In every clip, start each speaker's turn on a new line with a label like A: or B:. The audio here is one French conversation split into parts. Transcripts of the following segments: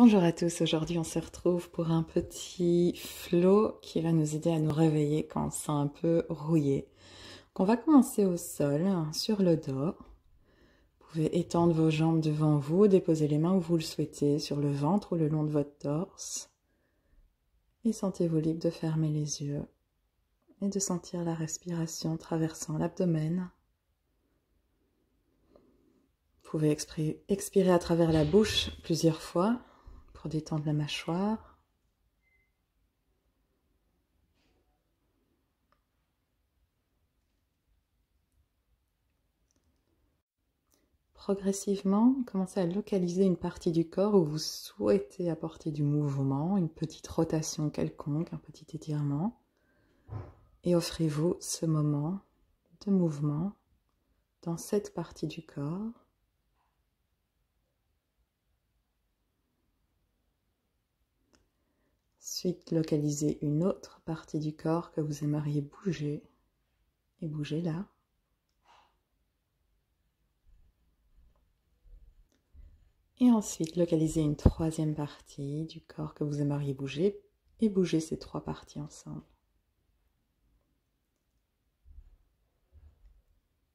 A: Bonjour à tous, aujourd'hui on se retrouve pour un petit flow qui va nous aider à nous réveiller quand on se sent un peu rouillé. Donc on va commencer au sol, sur le dos. Vous pouvez étendre vos jambes devant vous, déposer les mains où vous le souhaitez, sur le ventre ou le long de votre torse. Et sentez-vous libre de fermer les yeux et de sentir la respiration traversant l'abdomen. Vous pouvez expirer à travers la bouche plusieurs fois pour détendre la mâchoire. Progressivement, commencez à localiser une partie du corps où vous souhaitez apporter du mouvement, une petite rotation quelconque, un petit étirement. Et offrez-vous ce moment de mouvement dans cette partie du corps. Ensuite, localisez une autre partie du corps que vous aimeriez bouger et bougez-la. Et ensuite, localisez une troisième partie du corps que vous aimeriez bouger et bougez ces trois parties ensemble.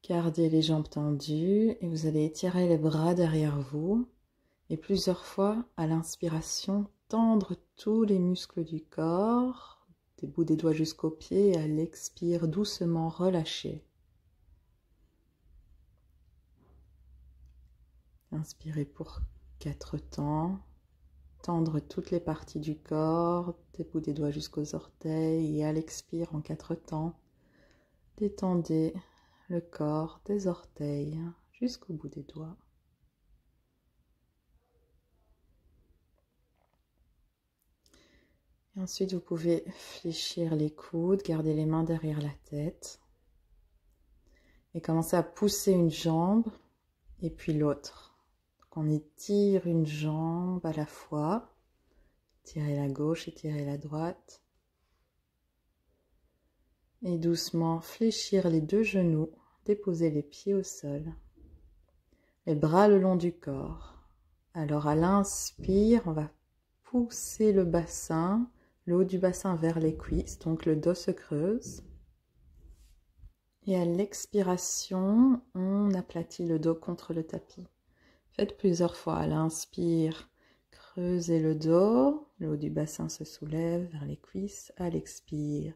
A: Gardez les jambes tendues et vous allez étirer les bras derrière vous et plusieurs fois à l'inspiration, tendre tous les muscles du corps, des bouts des doigts jusqu'aux pieds et à l'expire doucement relâcher. Inspirez pour 4 temps, tendre toutes les parties du corps, des bouts des doigts jusqu'aux orteils et à l'expire en 4 temps, détendez le corps des orteils jusqu'au bout des doigts. Et ensuite, vous pouvez fléchir les coudes, garder les mains derrière la tête et commencer à pousser une jambe et puis l'autre. Donc on étire une jambe à la fois, étirez la gauche, étirez la droite et doucement fléchir les deux genoux, déposer les pieds au sol, les bras le long du corps. Alors à l'inspire, on va pousser le bassin, le haut du bassin vers les cuisses, donc le dos se creuse. Et à l'expiration, on aplatit le dos contre le tapis. Faites plusieurs fois. À l'inspire, creusez le dos, le haut du bassin se soulève vers les cuisses. À l'expire,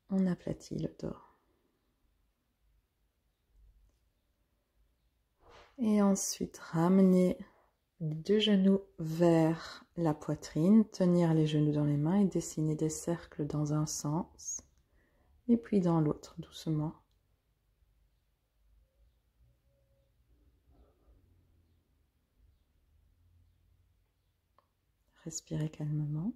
A: on aplatit le dos. Et ensuite, ramenez les deux genoux vers la poitrine, tenir les genoux dans les mains et dessiner des cercles dans un sens et puis dans l'autre, doucement. Respirez calmement.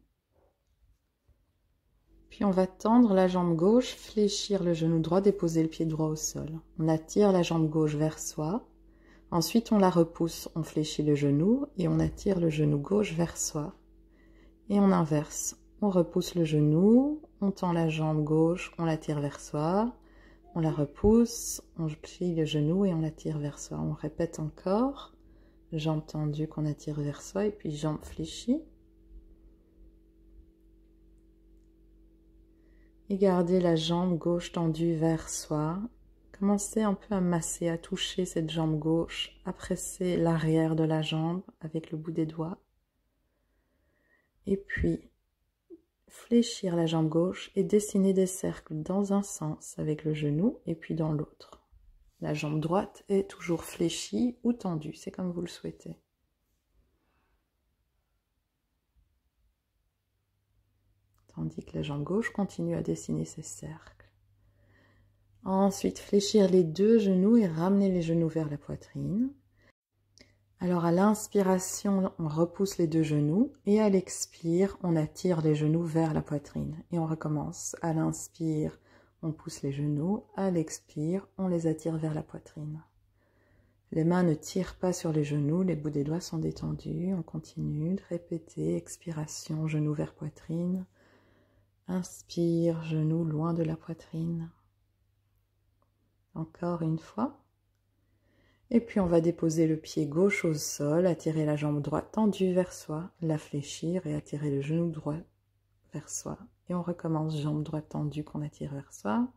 A: Puis on va tendre la jambe gauche, fléchir le genou droit, déposer le pied droit au sol. On attire la jambe gauche vers soi. Ensuite, on la repousse, on fléchit le genou et on attire le genou gauche vers soi. Et on inverse. On repousse le genou, on tend la jambe gauche, on l'attire vers soi. On la repousse, on plie le genou et on l'attire vers soi. On répète encore. Jambe tendue qu'on attire vers soi et puis jambe fléchie. Et gardez la jambe gauche tendue vers soi. Commencez un peu à masser, à toucher cette jambe gauche, à presser l'arrière de la jambe avec le bout des doigts. Et puis, fléchir la jambe gauche et dessiner des cercles dans un sens avec le genou et puis dans l'autre. La jambe droite est toujours fléchie ou tendue, c'est comme vous le souhaitez. Tandis que la jambe gauche continue à dessiner ses cercles. Ensuite, fléchir les deux genoux et ramener les genoux vers la poitrine. Alors à l'inspiration, on repousse les deux genoux et à l'expire, on attire les genoux vers la poitrine. Et on recommence. À l'inspire, on pousse les genoux. À l'expire, on les attire vers la poitrine. Les mains ne tirent pas sur les genoux, les bouts des doigts sont détendus. On continue de répéter. Expiration, genoux vers poitrine. Inspire, genoux loin de la poitrine. Encore une fois. Et puis on va déposer le pied gauche au sol, attirer la jambe droite tendue vers soi, la fléchir et attirer le genou droit vers soi. Et on recommence, jambe droite tendue qu'on attire vers soi.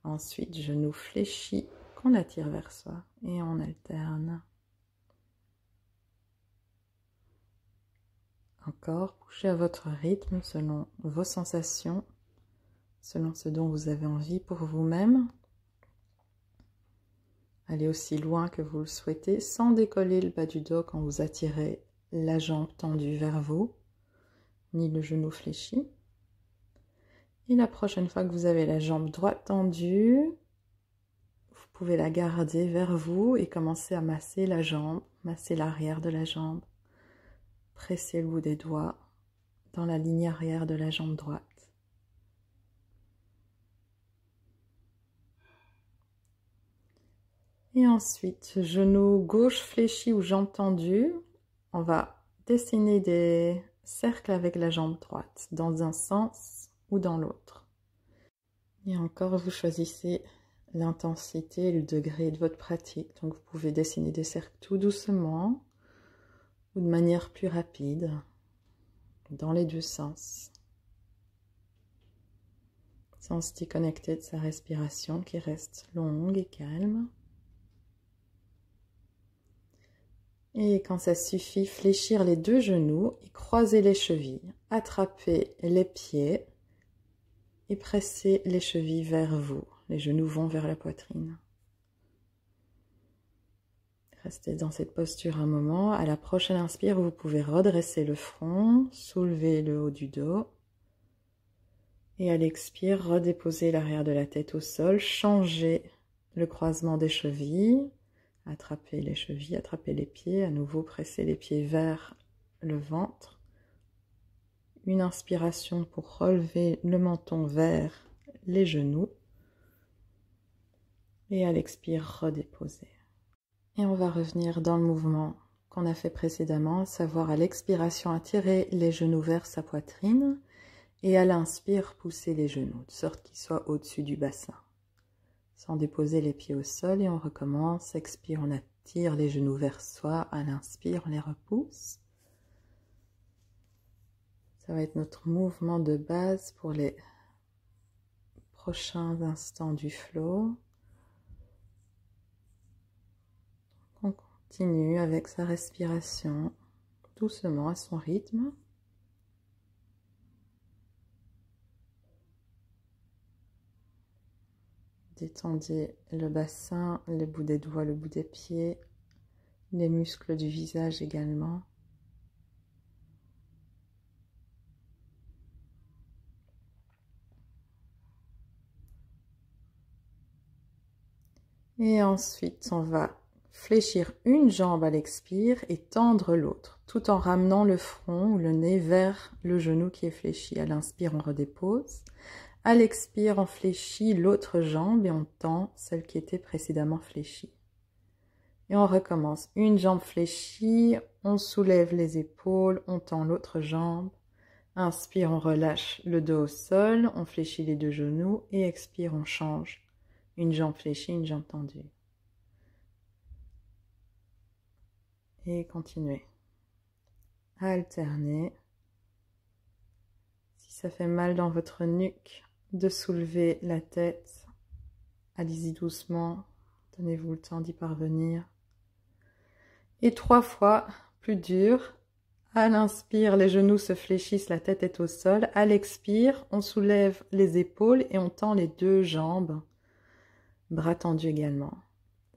A: Ensuite, genou fléchi qu'on attire vers soi et on alterne. Encore, bougez à votre rythme selon vos sensations, selon ce dont vous avez envie pour vous-même. Allez aussi loin que vous le souhaitez sans décoller le bas du dos quand vous attirez la jambe tendue vers vous, ni le genou fléchi. Et la prochaine fois que vous avez la jambe droite tendue, vous pouvez la garder vers vous et commencer à masser la jambe, masser l'arrière de la jambe. Pressez le bout des doigts dans la ligne arrière de la jambe droite. Et ensuite, genou gauche fléchi ou jambe tendue, on va dessiner des cercles avec la jambe droite, dans un sens ou dans l'autre. Et encore, vous choisissez l'intensité et le degré de votre pratique. Donc, vous pouvez dessiner des cercles tout doucement ou de manière plus rapide, dans les deux sens. Sans se déconnecter de sa respiration qui reste longue et calme. Et quand ça suffit, fléchir les deux genoux et croiser les chevilles. Attrapez les pieds et pressez les chevilles vers vous. Les genoux vont vers la poitrine. Restez dans cette posture un moment. À la prochaine inspire, vous pouvez redresser le front, soulever le haut du dos. Et à l'expire, redéposer l'arrière de la tête au sol, changer le croisement des chevilles. Attrapez les chevilles, attrapez les pieds, à nouveau pressez les pieds vers le ventre. Une inspiration pour relever le menton vers les genoux. Et à l'expire, redéposer. Et on va revenir dans le mouvement qu'on a fait précédemment, à savoir à l'expiration, attirer les genoux vers sa poitrine. Et à l'inspire, pousser les genoux, de sorte qu'ils soient au-dessus du bassin. Sans déposer les pieds au sol et on recommence. Expire, on attire les genoux vers soi. À l'inspire, on les repousse. Ça va être notre mouvement de base pour les prochains instants du flow. On continue avec sa respiration, doucement à son rythme. Détendez le bassin, le bout des doigts, le bout des pieds, les muscles du visage également. Et ensuite, on va fléchir une jambe à l'expire et tendre l'autre, tout en ramenant le front ou le nez vers le genou qui est fléchi. À l'inspire, on redépose. À l'expire, on fléchit l'autre jambe et on tend celle qui était précédemment fléchie. Et on recommence. Une jambe fléchie, on soulève les épaules, on tend l'autre jambe. Inspire, on relâche le dos au sol, on fléchit les deux genoux et expire, on change. Une jambe fléchie, une jambe tendue. Et continuez à alterner. Si ça fait mal dans votre nuque, de soulever la tête, allez-y doucement, donnez-vous le temps d'y parvenir. Et 3 fois plus dur, à l'inspire, les genoux se fléchissent, la tête est au sol. À l'expire, on soulève les épaules et on tend les deux jambes, bras tendus également.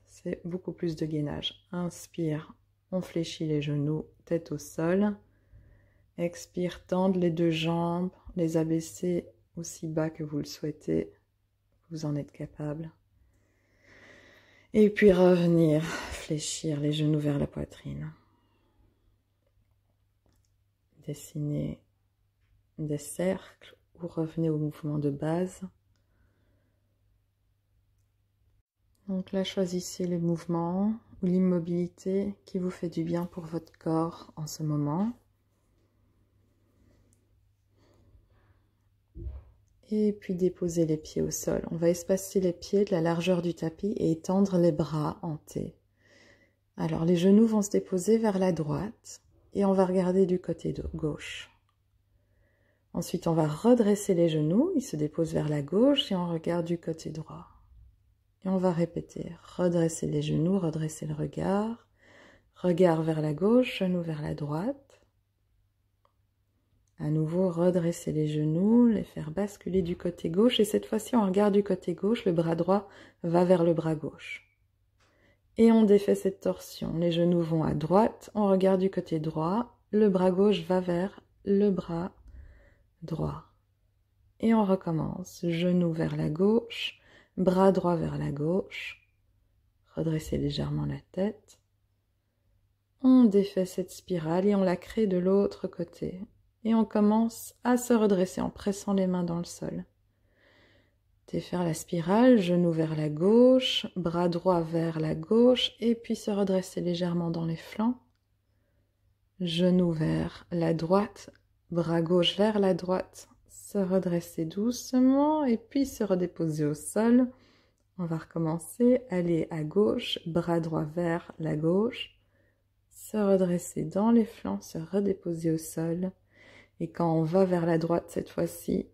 A: C'est beaucoup plus de gainage. Inspire, on fléchit les genoux, tête au sol. Expire, tendre les deux jambes, les abaisser aussi bas que vous le souhaitez, vous en êtes capable. Et puis revenir, fléchir les genoux vers la poitrine. Dessinez des cercles ou revenez au mouvement de base. Donc là, choisissez le mouvement ou l'immobilité qui vous fait du bien pour votre corps en ce moment. Et puis déposez les pieds au sol. On va espacer les pieds de la largeur du tapis et étendre les bras en T. Alors, les genoux vont se déposer vers la droite et on va regarder du côté gauche. Ensuite, on va redresser les genoux, ils se déposent vers la gauche et on regarde du côté droit. Et on va répéter, redresser les genoux, redresser le regard vers la gauche, genou vers la droite. À nouveau, redresser les genoux, les faire basculer du côté gauche et cette fois-ci, on regarde du côté gauche, le bras droit va vers le bras gauche. Et on défait cette torsion. Les genoux vont à droite, on regarde du côté droit, le bras gauche va vers le bras droit. Et on recommence. Genoux vers la gauche, bras droit vers la gauche. Redressez légèrement la tête. On défait cette spirale et on la crée de l'autre côté. Et on commence à se redresser en pressant les mains dans le sol. Défaire la spirale, genou vers la gauche, bras droit vers la gauche, et puis se redresser légèrement dans les flancs. Genou vers la droite, bras gauche vers la droite, se redresser doucement, et puis se redéposer au sol. On va recommencer, aller à gauche, bras droit vers la gauche, se redresser dans les flancs, se redéposer au sol. Et quand on va vers la droite cette fois-ci,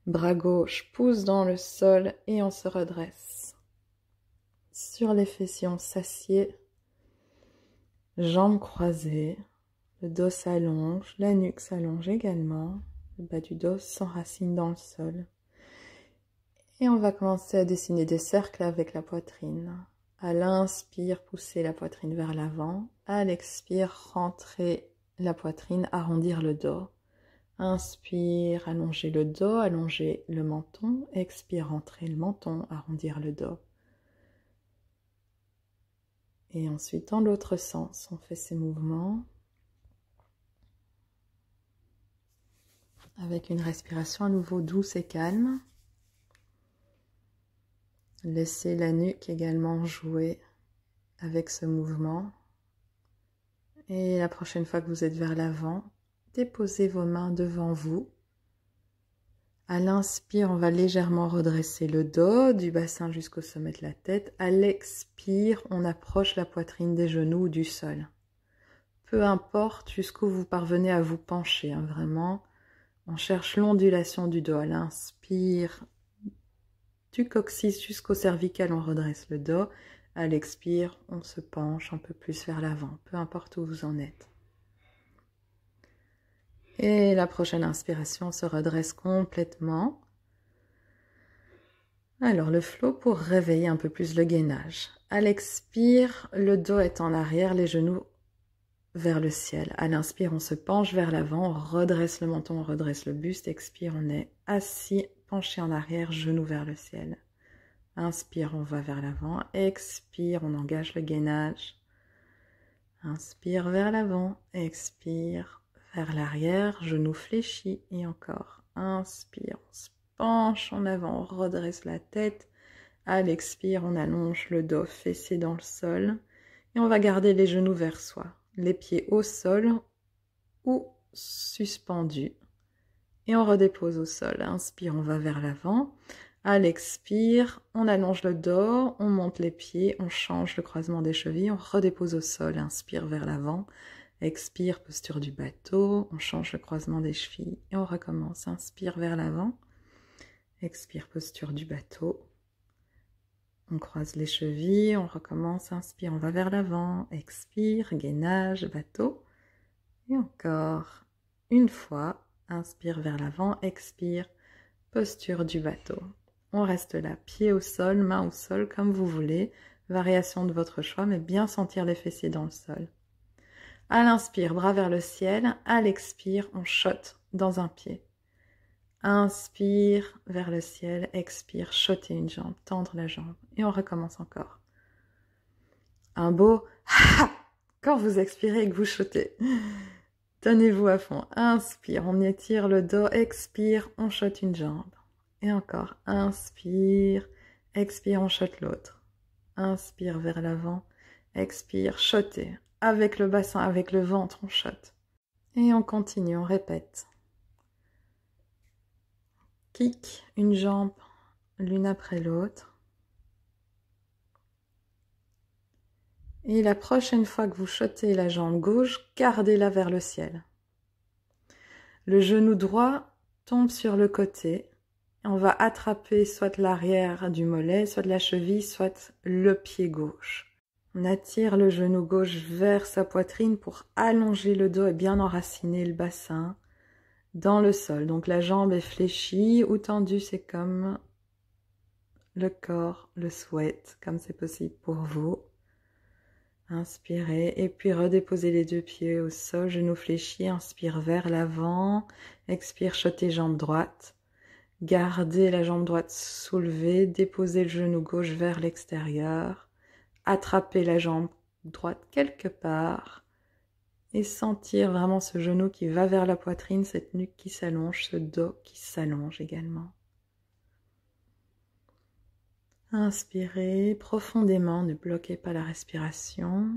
A: bras gauche pousse dans le sol et on se redresse. Sur les fessiers, on s'assied, jambes croisées, le dos s'allonge, la nuque s'allonge également, le bas du dos s'enracine dans le sol. Et on va commencer à dessiner des cercles avec la poitrine. À l'inspire, poussez la poitrine vers l'avant. À l'expire, rentrez la poitrine, arrondir le dos. Inspire, allonger le dos, allonger le menton. Expire, rentrer le menton, arrondir le dos. Et ensuite, dans l'autre sens, on fait ces mouvements avec une respiration à nouveau douce et calme. Laissez la nuque également jouer avec ce mouvement. Et la prochaine fois que vous êtes vers l'avant, déposez vos mains devant vous. À l'inspire, on va légèrement redresser le dos, du bassin jusqu'au sommet de la tête. À l'expire, on approche la poitrine des genoux ou du sol. Peu importe jusqu'où vous parvenez à vous pencher, hein, vraiment. On cherche l'ondulation du dos. À l'inspire, du coccyx jusqu'au cervical, on redresse le dos. À l'expire, on se penche un peu plus vers l'avant, peu importe où vous en êtes. Et la prochaine inspiration, on se redresse complètement. Alors, le flow pour réveiller un peu plus le gainage. À l'expire, le dos est en arrière, les genoux vers le ciel. À l'inspire, on se penche vers l'avant, on redresse le menton, on redresse le buste. Expire, on est assis, penché en arrière, genoux vers le ciel. Inspire, on va vers l'avant. Expire, on engage le gainage. Inspire vers l'avant. Expire vers l'arrière, genoux fléchis. Et encore. Inspire, on se penche en avant, on redresse la tête. À l'expire, on allonge le dos, fessé dans le sol. Et on va garder les genoux vers soi. Les pieds au sol ou suspendus. Et on redépose au sol. Inspire, on va vers l'avant. À l'expire, on allonge le dos, on monte les pieds, on change le croisement des chevilles, on redépose au sol. Inspire vers l'avant. Expire, posture du bateau, on change le croisement des chevilles et on recommence. Inspire vers l'avant. Expire, posture du bateau. On croise les chevilles, on recommence. Inspire, on va vers l'avant. Expire, gainage, bateau. Et encore une fois. Inspire vers l'avant, expire, posture du bateau. On reste là, pied au sol, main au sol, comme vous voulez. Variation de votre choix, mais bien sentir les fessiers dans le sol. À l'inspire, bras vers le ciel. À l'expire, on chote dans un pied. Inspire vers le ciel, expire, choter une jambe, tendre la jambe. Et on recommence encore. Un beau quand vous expirez et que vous chotez. Tenez-vous à fond. Inspire, on étire le dos. Expire, on chote une jambe. Et encore. Inspire, expire, on chote l'autre. Inspire vers l'avant. Expire, choter. Avec le bassin, avec le ventre, on chote. Et on continue, on répète. Kick une jambe l'une après l'autre. Et la prochaine fois que vous shotez la jambe gauche, gardez-la vers le ciel. Le genou droit tombe sur le côté. On va attraper soit l'arrière du mollet, soit de la cheville, soit le pied gauche. On attire le genou gauche vers sa poitrine pour allonger le dos et bien enraciner le bassin dans le sol. Donc la jambe est fléchie ou tendue, c'est comme le corps le souhaite, comme c'est possible pour vous. Inspirez et puis redéposez les deux pieds au sol, genoux fléchis, inspire vers l'avant, expire, shotez jambe droite. Gardez la jambe droite soulevée, déposez le genou gauche vers l'extérieur, attrapez la jambe droite quelque part et sentir vraiment ce genou qui va vers la poitrine, cette nuque qui s'allonge, ce dos qui s'allonge également. Inspirez profondément, ne bloquez pas la respiration.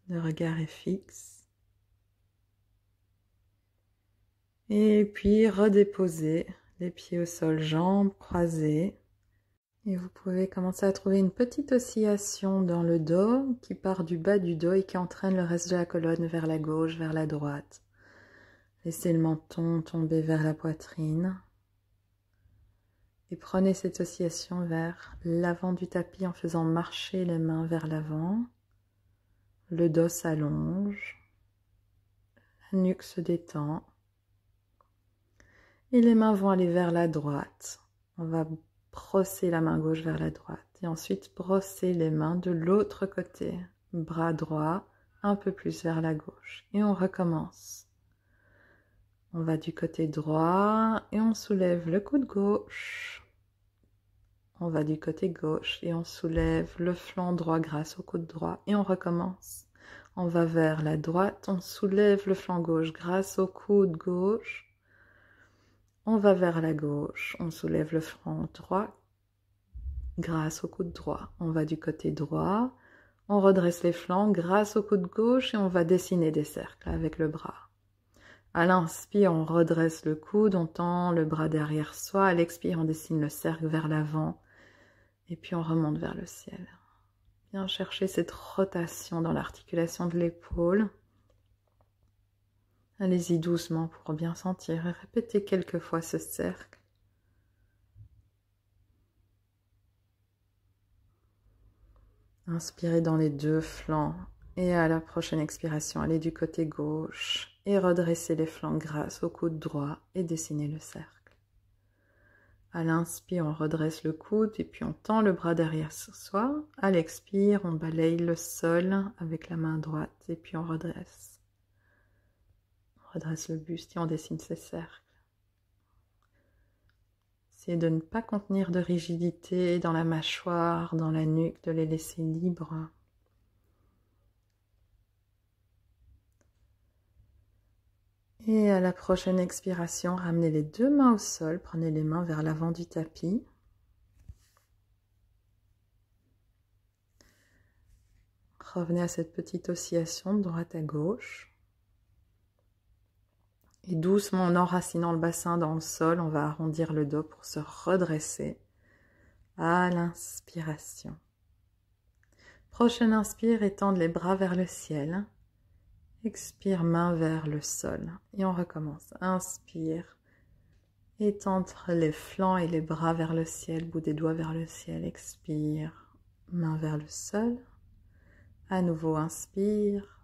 A: Le regard est fixe. Et puis redéposez les pieds au sol, jambes croisées. Et vous pouvez commencer à trouver une petite oscillation dans le dos qui part du bas du dos et qui entraîne le reste de la colonne vers la gauche, vers la droite. Laissez le menton tomber vers la poitrine. Et prenez cette oscillation vers l'avant du tapis en faisant marcher les mains vers l'avant. Le dos s'allonge. La nuque se détend. Et les mains vont aller vers la droite. On va brosser la main gauche vers la droite. Et ensuite brosser les mains de l'autre côté. Bras droit, un peu plus vers la gauche. Et on recommence. On va du côté droit et on soulève le coude gauche. On va du côté gauche et on soulève le flanc droit grâce au coude droit et on recommence. On va vers la droite, on soulève le flanc gauche grâce au coude gauche. On va vers la gauche, on soulève le flanc droit grâce au coude droit. On va du côté droit, on redresse les flancs grâce au coude gauche et on va dessiner des cercles avec le bras. À l'inspire, on redresse le coude, on tend le bras derrière soi. À l'expire, on dessine le cercle vers l'avant. Et puis on remonte vers le ciel. Bien chercher cette rotation dans l'articulation de l'épaule. Allez-y doucement pour bien sentir et répétez quelques fois ce cercle. Inspirez dans les deux flancs et à la prochaine expiration, allez du côté gauche et redressez les flancs grâce au coude droit et dessinez le cercle. À l'inspire, on redresse le coude et puis on tend le bras derrière soi. À l'expire, on balaye le sol avec la main droite et puis on redresse. On redresse le buste et on dessine ses cercles. Essayez de ne pas contenir de rigidité dans la mâchoire, dans la nuque, de les laisser libres. Et à la prochaine expiration, ramenez les deux mains au sol, prenez les mains vers l'avant du tapis. Revenez à cette petite oscillation de droite à gauche. Et doucement, en enracinant le bassin dans le sol, on va arrondir le dos pour se redresser à l'inspiration. Prochaine inspire, étendre les bras vers le ciel. Expire, main vers le sol. Et on recommence. Inspire. Étendre les flancs et les bras vers le ciel, bout des doigts vers le ciel. Expire, main vers le sol. À nouveau, inspire.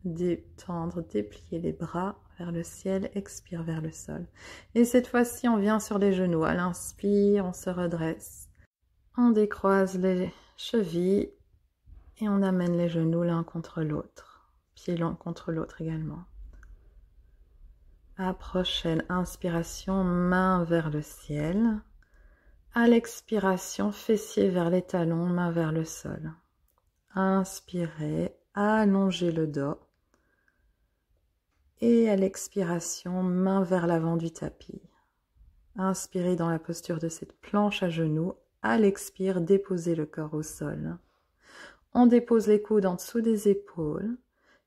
A: Détendre, déplier les bras vers le ciel. Expire vers le sol. Et cette fois-ci, on vient sur les genoux. À l'inspire, on se redresse. On décroise les chevilles et on amène les genoux l'un contre l'autre. Pieds l'un contre l'autre également. À prochaine inspiration, main vers le ciel. À l'expiration, fessiers vers les talons, main vers le sol. Inspirez, allongez le dos. Et à l'expiration, main vers l'avant du tapis. Inspirez dans la posture de cette planche à genoux. À l'expire, déposez le corps au sol. On dépose les coudes en dessous des épaules.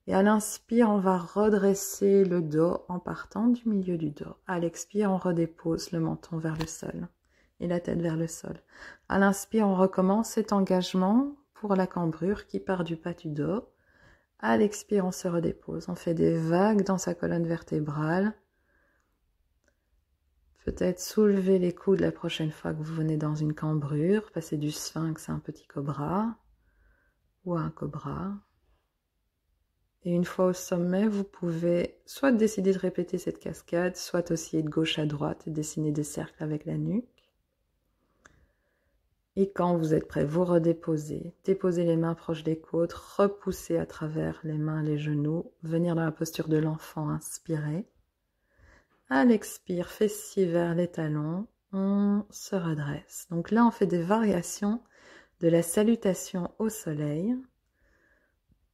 A: Et à l'inspire, on va redresser le dos en partant du milieu du dos. À l'expire, on redépose le menton vers le sol et la tête vers le sol. À l'inspire, on recommence cet engagement pour la cambrure qui part du bas du dos. À l'expire, on se redépose. On fait des vagues dans sa colonne vertébrale. Peut-être soulever les coudes la prochaine fois que vous venez dans une cambrure. Passer du sphinx à un petit cobra ou à un cobra. Et une fois au sommet, vous pouvez soit décider de répéter cette cascade, soit osciller de gauche à droite et dessiner des cercles avec la nuque. Et quand vous êtes prêt, vous redéposez. Déposez les mains proches des côtes, repoussez à travers les mains, les genoux, venir dans la posture de l'enfant, inspirez. À l'expire, fessiers vers les talons, on se redresse. Donc là, on fait des variations de la salutation au soleil,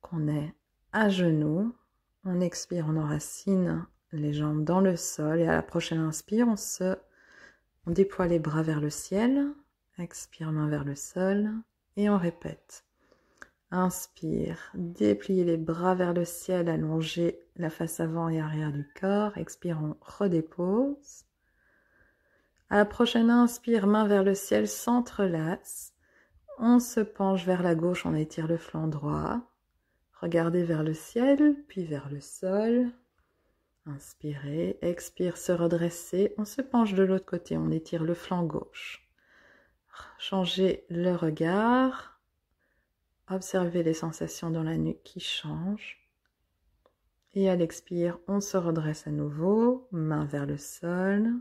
A: qu'on est à genoux, on expire, on enracine les jambes dans le sol et à la prochaine inspire, on déploie les bras vers le ciel, expire, main vers le sol et on répète. Inspire, dépliez les bras vers le ciel, allongez la face avant et arrière du corps, expire, on redépose. À la prochaine inspire, main vers le ciel, s'entrelace, on se penche vers la gauche, on étire le flanc droit. Regardez vers le ciel, puis vers le sol. Inspirez, expire, se redresser. On se penche de l'autre côté, on étire le flanc gauche. Changez le regard. Observez les sensations dans la nuque qui changent. Et à l'expire, on se redresse à nouveau, main vers le sol.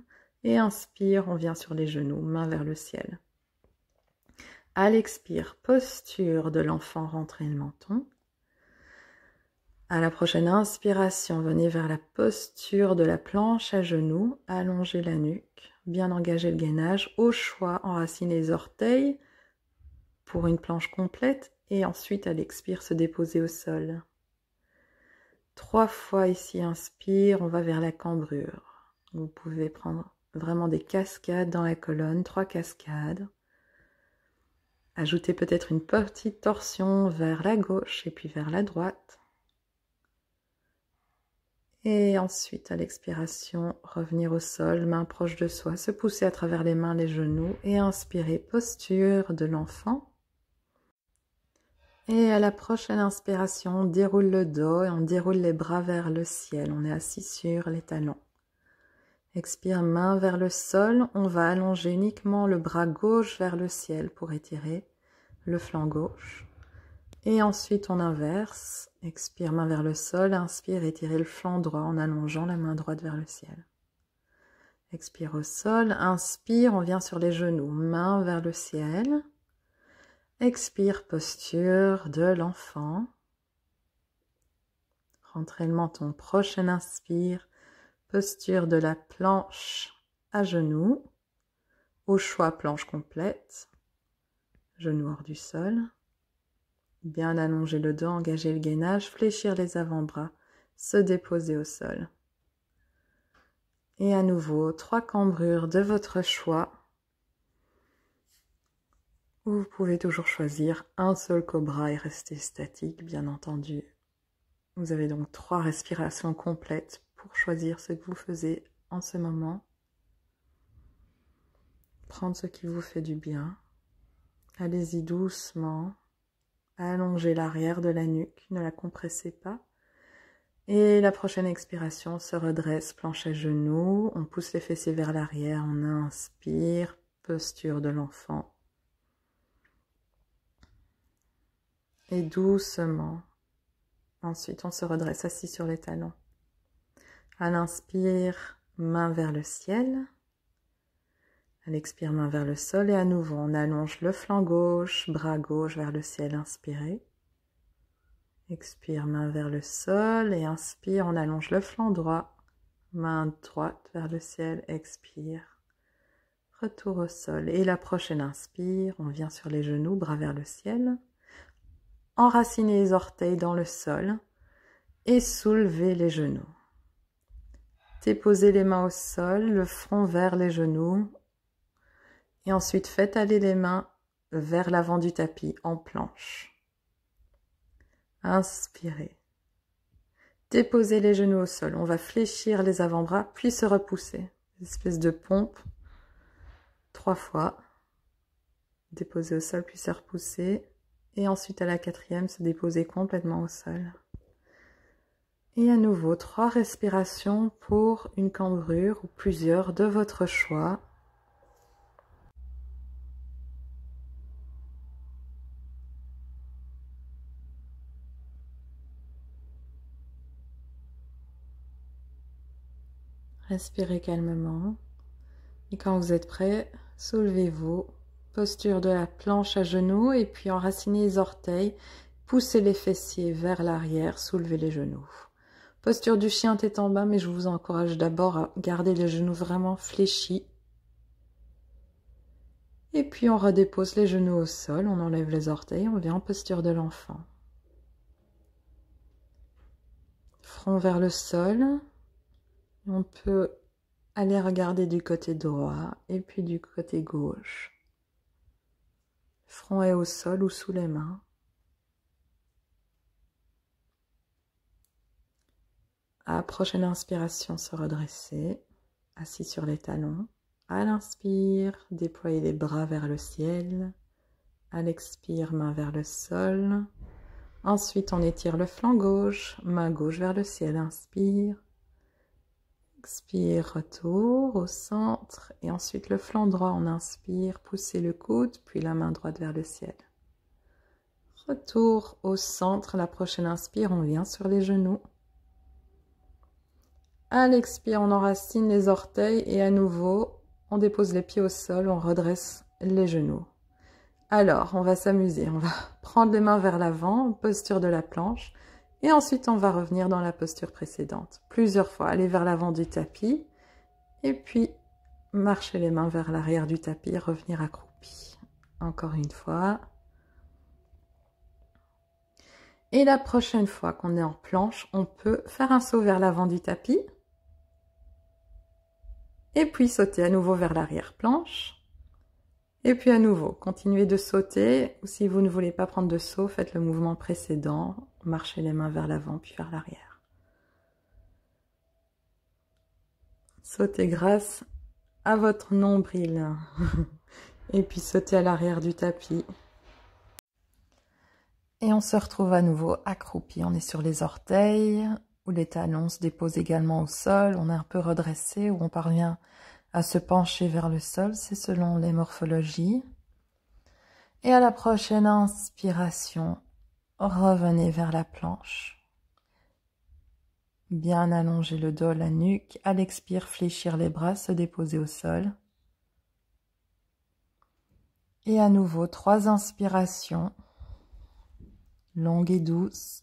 A: Et inspire, on vient sur les genoux, main vers le ciel. À l'expire, posture de l'enfant, rentrez le menton. À la prochaine inspiration, venez vers la posture de la planche à genoux, allongez la nuque, bien engager le gainage. Au choix, enracinez les orteils pour une planche complète et ensuite à l'expire, se déposer au sol. 3 fois ici, inspire, on va vers la cambrure. Vous pouvez prendre vraiment des cascades dans la colonne, 3 cascades. Ajoutez peut-être une petite torsion vers la gauche et puis vers la droite. Et ensuite, à l'expiration, revenir au sol, main proche de soi, se pousser à travers les mains, les genoux et inspirer, posture de l'enfant. Et à la prochaine inspiration, on déroule le dos et on déroule les bras vers le ciel. On est assis sur les talons. Expire, main vers le sol. On va allonger uniquement le bras gauche vers le ciel pour étirer le flanc gauche. Et ensuite, on inverse. Expire, main vers le sol. Inspire, étirez le flanc droit en allongeant la main droite vers le ciel. Expire au sol. Inspire, on vient sur les genoux. Main vers le ciel. Expire, posture de l'enfant. Rentrez le menton. Prochaine inspire. Posture de la planche à genoux. Au choix, planche complète. Genoux hors du sol. Bien allonger le dos, engager le gainage, fléchir les avant-bras, se déposer au sol. Et à nouveau, 3 cambrures de votre choix. Vous pouvez toujours choisir un seul cobra et rester statique, bien entendu. Vous avez donc 3 respirations complètes pour choisir ce que vous faisiez en ce moment. Prendre ce qui vous fait du bien. Allez-y doucement. Allongez l'arrière de la nuque, ne la compressez pas. Et la prochaine expiration, se redresse, planche à genoux. On pousse les fessiers vers l'arrière, on inspire, posture de l'enfant. Et doucement, ensuite on se redresse assis sur les talons. À l'inspire, main vers le ciel. À l'expire, main vers le sol et à nouveau on allonge le flanc gauche, bras gauche vers le ciel, inspirez. Expire, main vers le sol et inspire, on allonge le flanc droit, main droite vers le ciel, expire. Retour au sol et la prochaine inspire, on vient sur les genoux, bras vers le ciel. Enracinez les orteils dans le sol et soulevez les genoux. Déposez les mains au sol, le front vers les genoux. Et ensuite, faites aller les mains vers l'avant du tapis en planche. Inspirez. Déposez les genoux au sol. On va fléchir les avant-bras, puis se repousser. Une espèce de pompe. 3 fois. Déposez au sol, puis se repousser. Et ensuite à la quatrième, se déposer complètement au sol. Et à nouveau, 3 respirations pour une cambrure ou plusieurs de votre choix. Respirez calmement. Et quand vous êtes prêt, soulevez-vous. Posture de la planche à genoux et puis enracinez les orteils. Poussez les fessiers vers l'arrière, soulevez les genoux. Posture du chien tête en bas, mais je vous encourage d'abord à garder les genoux vraiment fléchis. Et puis on redépose les genoux au sol, on enlève les orteils, on vient en posture de l'enfant. Front vers le sol. On peut aller regarder du côté droit et puis du côté gauche. Front est au sol ou sous les mains. À la prochaine inspiration, se redresser, assis sur les talons. À l'inspire, déployez les bras vers le ciel. À l'expire, main vers le sol. Ensuite, on étire le flanc gauche, main gauche vers le ciel. Inspire. Expire, retour au centre. Et ensuite, le flanc droit, on inspire, poussez le coude, puis la main droite vers le ciel. Retour au centre. La prochaine inspire, on vient sur les genoux. À l'expire, on enracine les orteils et à nouveau, on dépose les pieds au sol, on redresse les genoux. Alors, on va s'amuser. On va prendre les mains vers l'avant, posture de la planche. Et ensuite, on va revenir dans la posture précédente. Plusieurs fois, aller vers l'avant du tapis. Et puis, marcher les mains vers l'arrière du tapis, revenir accroupi. Encore une fois. Et la prochaine fois qu'on est en planche, on peut faire un saut vers l'avant du tapis. Et puis sauter à nouveau vers l'arrière-planche. Et puis à nouveau, continuez de sauter. Ou si vous ne voulez pas prendre de saut, faites le mouvement précédent. Marchez les mains vers l'avant puis vers l'arrière. Sautez grâce à votre nombril. Et puis sautez à l'arrière du tapis. Et on se retrouve à nouveau accroupi. On est sur les orteils, où les talons se déposent également au sol. On est un peu redressé, où on parvient à se pencher vers le sol. C'est selon les morphologies. Et à la prochaine inspiration, revenez vers la planche. Bien allonger le dos, la nuque. À l'expire, fléchir les bras, se déposer au sol. Et à nouveau, 3 inspirations, longues et douces,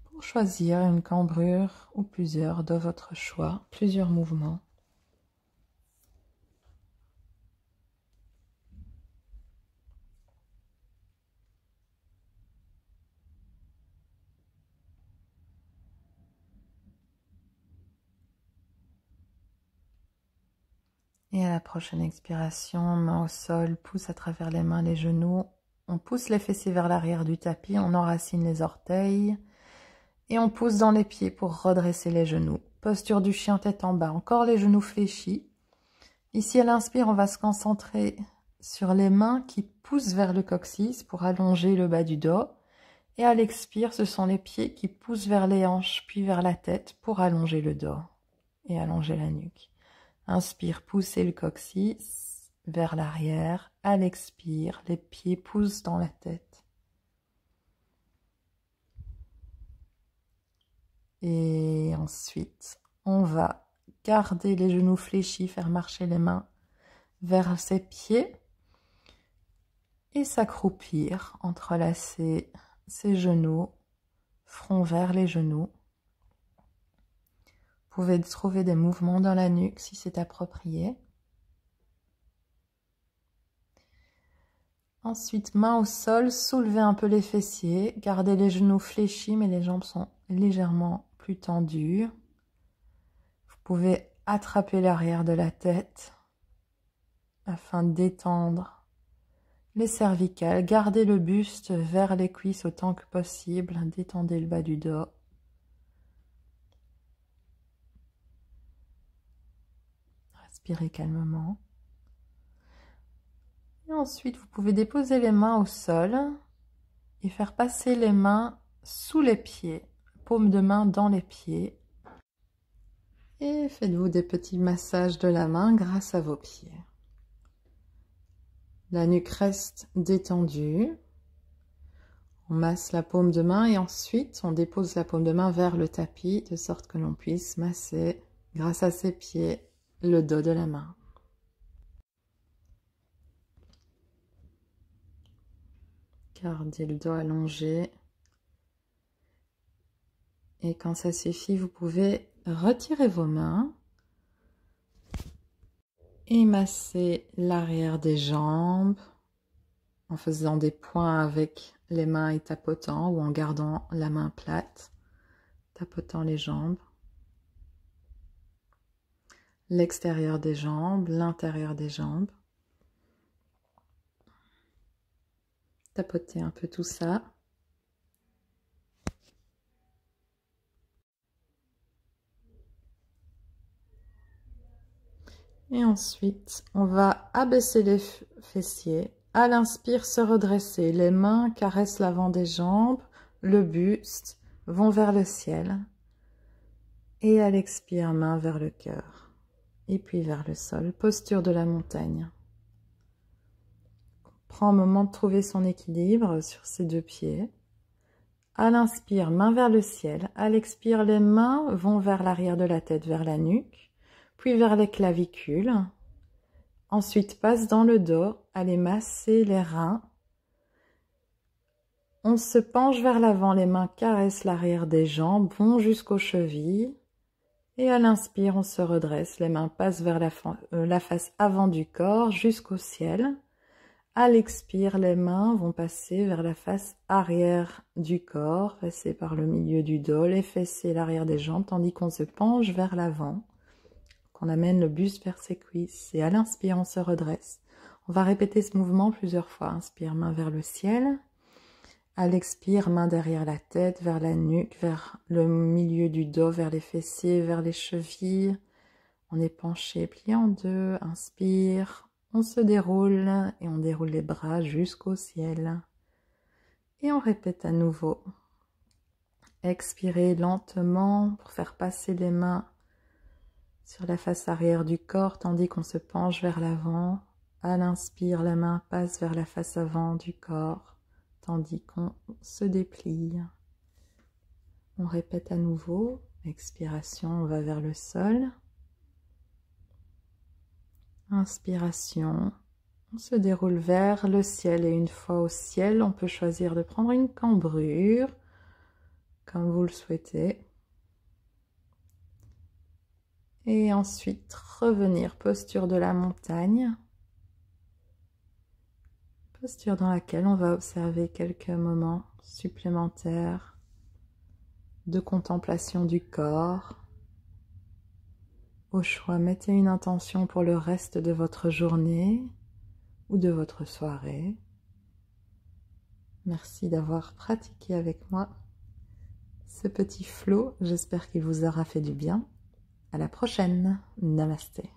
A: pour choisir une cambrure ou plusieurs de votre choix, plusieurs mouvements. Et à la prochaine expiration, main au sol, pousse à travers les mains, les genoux. On pousse les fessiers vers l'arrière du tapis, on enracine les orteils. Et on pousse dans les pieds pour redresser les genoux. Posture du chien tête en bas, encore les genoux fléchis. Ici à l'inspire, on va se concentrer sur les mains qui poussent vers le coccyx pour allonger le bas du dos. Et à l'expire, ce sont les pieds qui poussent vers les hanches puis vers la tête pour allonger le dos et allonger la nuque. Inspire, poussez le coccyx vers l'arrière. À l'expire, les pieds poussent dans la tête. Et ensuite, on va garder les genoux fléchis, faire marcher les mains vers ses pieds et s'accroupir, entrelacer ses genoux, front vers les genoux. Vous pouvez trouver des mouvements dans la nuque si c'est approprié. Ensuite, main au sol, soulevez un peu les fessiers, gardez les genoux fléchis mais les jambes sont légèrement plus tendues. Vous pouvez attraper l'arrière de la tête afin de détendre les cervicales. Gardez le buste vers les cuisses autant que possible, détendez le bas du dos. Respirez calmement. Et ensuite, vous pouvez déposer les mains au sol et faire passer les mains sous les pieds, paume de main dans les pieds. Et faites-vous des petits massages de la main grâce à vos pieds. La nuque reste détendue. On masse la paume de main et ensuite on dépose la paume de main vers le tapis de sorte que l'on puisse masser grâce à ses pieds le dos de la main. Gardez le dos allongé. Et quand ça suffit, vous pouvez retirer vos mains et masser l'arrière des jambes en faisant des points avec les mains et tapotant ou en gardant la main plate, tapotant les jambes. L'extérieur des jambes, l'intérieur des jambes. Tapotez un peu tout ça. Et ensuite, on va abaisser les fessiers. À l'inspire, se redresser. Les mains caressent l'avant des jambes, le buste, vont vers le ciel. Et à l'expire, main vers le cœur. Et puis vers le sol. Posture de la montagne. Prends un moment de trouver son équilibre sur ses deux pieds. À l'inspire, main vers le ciel. À l'expire, les mains vont vers l'arrière de la tête, vers la nuque, puis vers les clavicules. Ensuite, passe dans le dos, allez masser les reins. On se penche vers l'avant, les mains caressent l'arrière des jambes, vont jusqu'aux chevilles. Et à l'inspire, on se redresse, les mains passent vers la face avant du corps jusqu'au ciel. À l'expire, les mains vont passer vers la face arrière du corps, passer par le milieu du dos, les fessiers et l'arrière des jambes, tandis qu'on se penche vers l'avant, qu'on amène le buste vers ses cuisses. Et à l'inspire, on se redresse. On va répéter ce mouvement plusieurs fois. Inspire, main vers le ciel. À l'expire, main derrière la tête, vers la nuque, vers le milieu du dos, vers les fessiers, vers les chevilles. On est penché, plié en deux. Inspire. On se déroule et on déroule les bras jusqu'au ciel. Et on répète à nouveau. Expirez lentement pour faire passer les mains sur la face arrière du corps tandis qu'on se penche vers l'avant. À l'inspire, la main passe vers la face avant du corps tandis qu'on se déplie. On répète à nouveau. Expiration, on va vers le sol. Inspiration, on se déroule vers le ciel et une fois au ciel, on peut choisir de prendre une cambrure, comme vous le souhaitez. Et ensuite, revenir, posture de la montagne. Posture dans laquelle on va observer quelques moments supplémentaires de contemplation du corps. Au choix, mettez une intention pour le reste de votre journée ou de votre soirée. Merci d'avoir pratiqué avec moi ce petit flow. J'espère qu'il vous aura fait du bien. À la prochaine. Namasté.